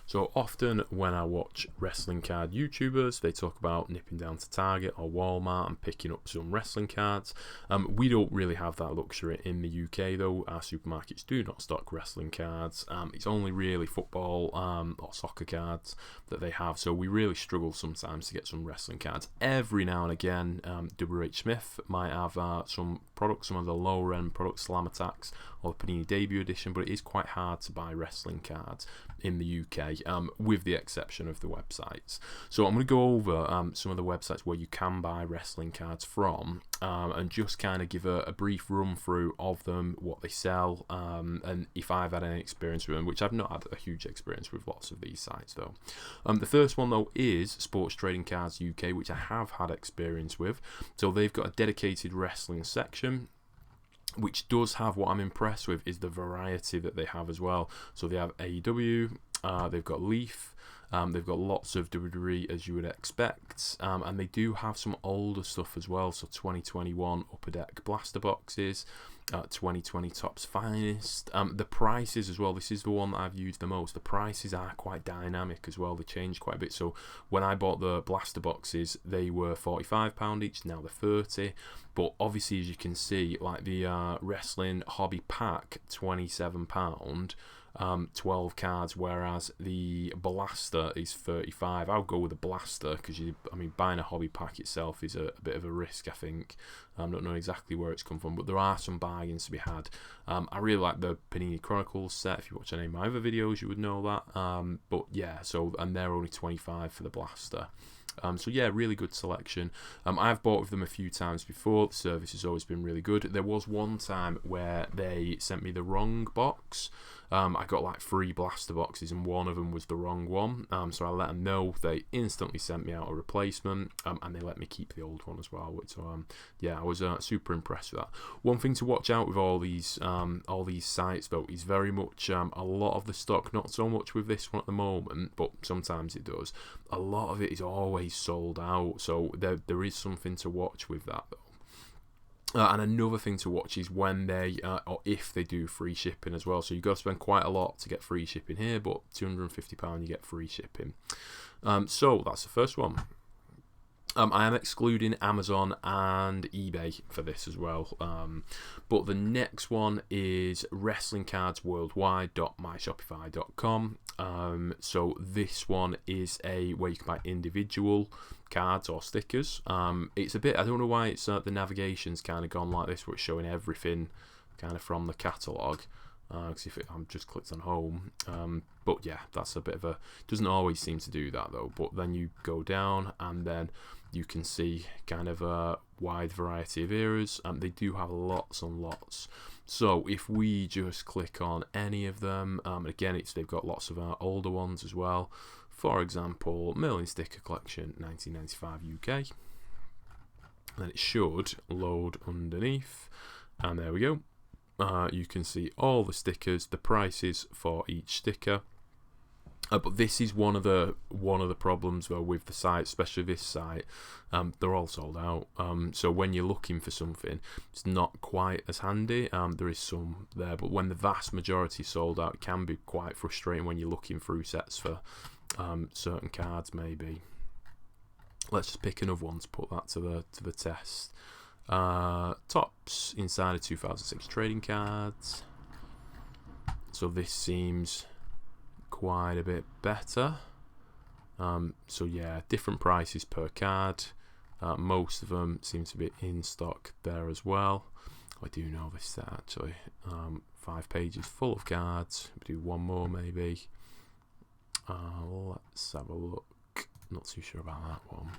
So often when I watch wrestling card YouTubers, they talk about nipping down to Target or Walmart and picking up some wrestling cards. We don't really have that luxury in the UK though. Our supermarkets do not stock wrestling cards. It's only really football or soccer cards that they have, so we really struggle sometimes to get some wrestling cards. Every now and again, WH Smith might have some products, some of the lower end products, Slam Attacks or Panini Debut Edition, but it is quite hard to buy wrestling cards in the UK, with the exception of the websites. So I'm going to go over some of the websites where you can buy wrestling cards from, and just kind of give a brief run through of them, what they sell, and if I've had any experience with them, which I've not had a huge experience with lots of these sites though. The first one though is Sports Trading Cards UK, which I have had experience with. So they've got a dedicated wrestling section, which does have, what I'm impressed with is the variety that they have as well. So they have AEW, they've got Leaf, they've got lots of WWE as you would expect, and they do have some older stuff as well. So 2021 Upper Deck blaster boxes, 2020 Topps Finest. The prices as well, this is the one that I've used the most. The prices are quite dynamic as well, they change quite a bit. So when I bought the blaster boxes, they were £45 each, now they're £30. But obviously, as you can see, like the wrestling hobby pack, £27, 12 cards, whereas the blaster is 35. I'll go with the blaster because buying a hobby pack itself is a bit of a risk, I think. I don't know exactly where it's come from, but there are some bargains to be had. I really like the Panini Chronicles set. If you watch any of my other videos, you would know that. But yeah, and they're only 25 for the blaster. So yeah, really good selection. I've bought with them a few times before. The service has always been really good. There was one time where they sent me the wrong box. I got like 3 blaster boxes and one of them was the wrong one. So I let them know. They instantly sent me out a replacement, and they let me keep the old one as well. So yeah, I was super impressed with that. One thing to watch out with all these sites though is very much a lot of the stock, not so much with this one at the moment, but sometimes it does. A lot of it is always sold out, so there is something to watch with that though. And another thing to watch is when they, or if they do free shipping as well. So you've got to spend quite a lot to get free shipping here, but £250 you get free shipping. So that's the first one. I am excluding Amazon and eBay for this as well. But the next one is WrestlingCardsWorldwide.myshopify.com. So this one is where you can buy individual cards or stickers. It's a bit, I don't know why it's the navigation's kind of gone like this, where it's showing everything kind of from the catalogue. Because I'm just clicked on home, but yeah, that's a bit of doesn't always seem to do that though. But then you go down and then you can see kind of a wide variety of eras. They do have lots and lots. So if we just click on any of them, again, they've got lots of older ones as well. For example, Merlin Sticker Collection 1995 UK. And it should load underneath, and there we go. You can see all the stickers, the prices for each sticker. But this is one of the problems though with the site, especially this site. They're all sold out. So when you're looking for something, it's not quite as handy. There is some there, but when the vast majority is sold out, it can be quite frustrating when you're looking through sets for certain cards. Maybe let's just pick another one to put that to the test. Topps Insider 2006 trading cards. So this seems quite a bit better. So yeah, different prices per card. Most of them seem to be in stock there as well. I do know this set actually. 5 pages full of cards. We do one more maybe. Let's have a look. Not too sure about that one.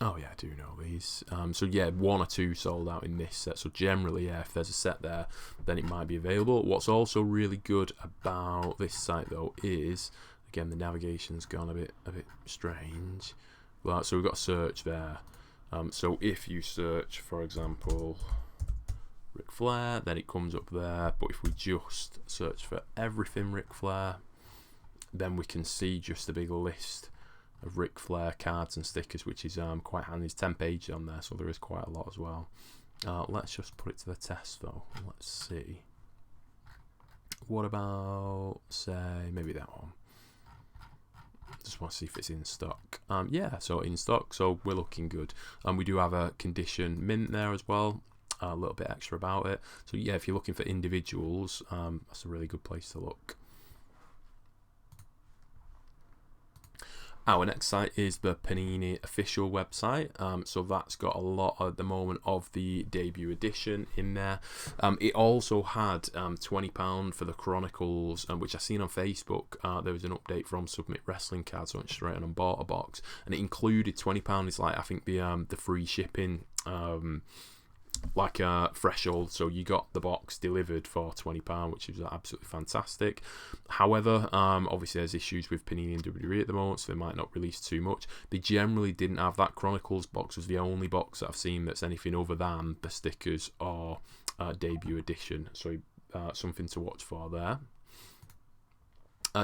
Oh yeah, I do know these. So yeah, 1 or 2 sold out in this set. So generally, yeah, if there's a set there, then it might be available. What's also really good about this site though is, again, the navigation's gone a bit strange. Well, so we've got a search there. So if you search, for example, Ric Flair, then it comes up there. But if we just search for everything Ric Flair, then we can see just a big list of Ric Flair cards and stickers, which is quite handy. There's 10 pages on there, so there is quite a lot as well. Let's just put it to the test though. Let's see What about, say, maybe that one? Just want to see if it's in stock. Yeah, so in stock, so we're looking good. We do have a condition mint there as well, a little bit extra about it. So yeah, if you're looking for individuals, that's a really good place to look. Our next site is the Panini official website. So that's got a lot at the moment of the debut edition in there. It also had £20 for the Chronicles, which I seen on Facebook. There was an update from Submit Wrestling Cards, so I went straight on and bought a box, and it included £20. It's like, I think the free shipping. Like a threshold, so you got the box delivered for £20, which is absolutely fantastic. However, obviously there's issues with Panini and WWE at the moment, so they might not release too much. They generally didn't have that. Chronicles box was the only box that I've seen that's anything other than the stickers or debut edition, so something to watch for there.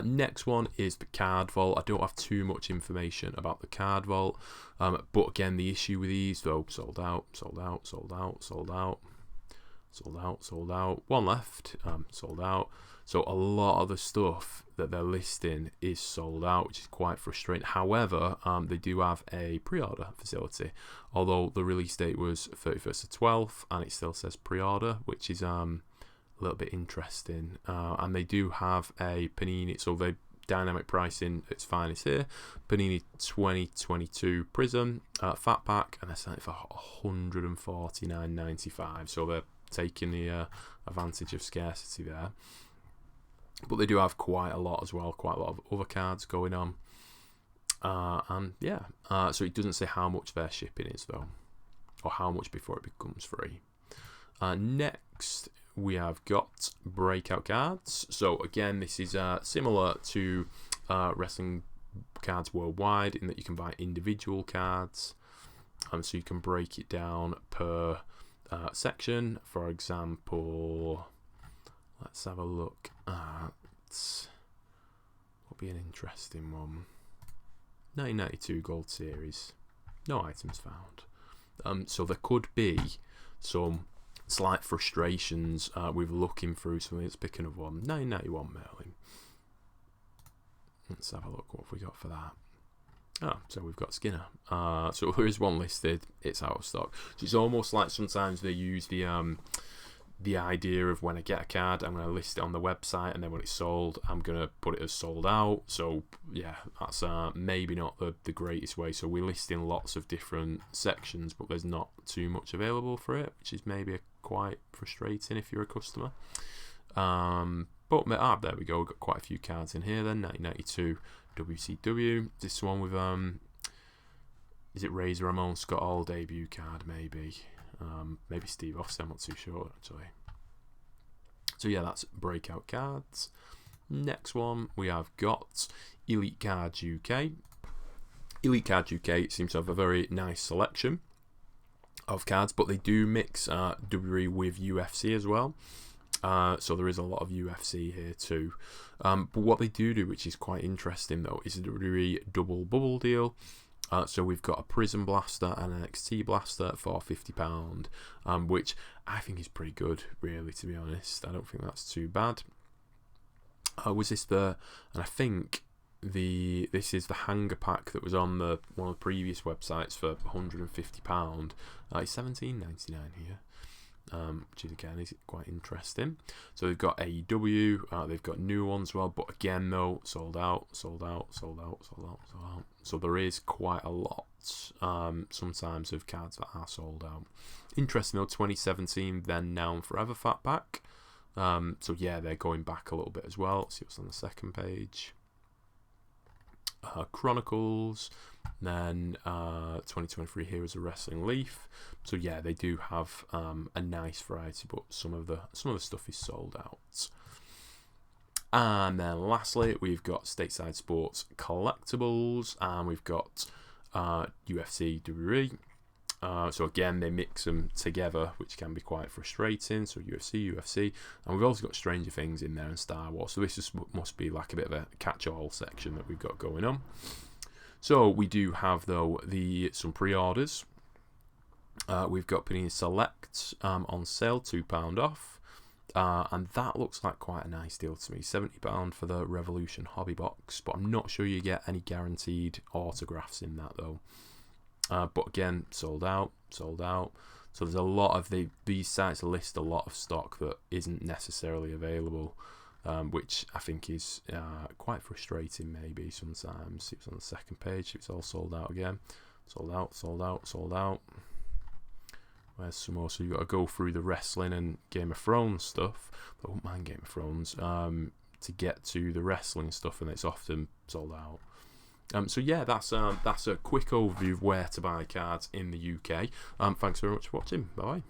Next one is the Card Vault. I don't have too much information about the Card Vault, but again, the issue with these, though, sold out, sold out, sold out, sold out, sold out, sold out, one left, sold out. So a lot of the stuff that they're listing is sold out, which is quite frustrating. However, they do have a pre-order facility, although the release date was 31st of 12th, and it still says pre-order, which is a little bit interesting. And they do have a Panini, so they dynamic pricing its finest here. Panini 2022 Prism fat pack, and they're selling it for $149.95. So they're taking the advantage of scarcity there. But they do have quite a lot as well, quite a lot of other cards going on. And yeah, so it doesn't say how much their shipping is though, or how much before it becomes free. Next, we have got breakout cards. So again, this is similar to Wrestling Cards Worldwide in that you can buy individual cards, so you can break it down per section. For example, let's have a look at what would be an interesting one. 1992 Gold Series, no items found. So there could be some slight frustrations with looking through something. Let's pick another one. 1991 Merlin. Let's have a look. What have we got for that? Oh, so we've got Skinner. So there is one listed. It's out of stock. So it's almost like sometimes they use the idea of when I get a card, I'm going to list it on the website, and then when it's sold, I'm going to put it as sold out. So yeah, that's maybe not the greatest way. So we're listing lots of different sections, but there's not too much available for it, which is maybe quite frustrating if you're a customer. But there we go. We've got quite a few cards in here then. 1992 WCW. This one with is it Razor Ramon Scott Hall debut card maybe? Maybe Steve Austin, I'm not too sure actually. So yeah, that's breakout cards. Next one, we have got Elite Cards UK. Elite Cards UK seems to have a very nice selection of cards, but they do mix WWE with UFC as well. So there is a lot of UFC here too. But what they do, which is quite interesting though, is a WWE double bubble deal. So we've got a Prism Blaster and an NXT Blaster for £50, which I think is pretty good, really, to be honest. I don't think that's too bad. Was this and I think this is the hanger pack that was on one of the previous websites for £150. It's £17.99 here. Which is again is quite interesting. So they've got AEW, they've got new ones as well, but again though, sold out, sold out, sold out, sold out, sold out. So there is quite a lot sometimes of cards that are sold out. Interesting though, 2017 Then Now and Forever fat pack. So yeah, they're going back a little bit as well. Let's see what's on the second page. Chronicles, then 2023 Heroes of Wrestling Leaf. So yeah, they do have a nice variety, but some of the stuff is sold out. And then lastly, we've got Stateside Sports Collectibles, and we've got UFC WWE. So again, they mix them together, which can be quite frustrating. So UFC, and we've also got Stranger Things in there and Star Wars. So this must be like a bit of a catch-all section that we've got going on. So we do have though some pre-orders. We've got Panini Select on sale, £2 off. And that looks like quite a nice deal to me. £70 for the Revolution Hobby Box, but I'm not sure you get any guaranteed autographs in that though. But again, sold out. So there's a lot of these sites list a lot of stock that isn't necessarily available, which I think is quite frustrating maybe sometimes. It's on the second page, it's all sold out again. Sold out. Where's some more? So you've got to go through the wrestling and Game of Thrones stuff. I wouldn't mind Game of Thrones to get to the wrestling stuff, and it's often sold out. So yeah, that's a quick overview of where to buy cards in the UK. Thanks very much for watching. Bye.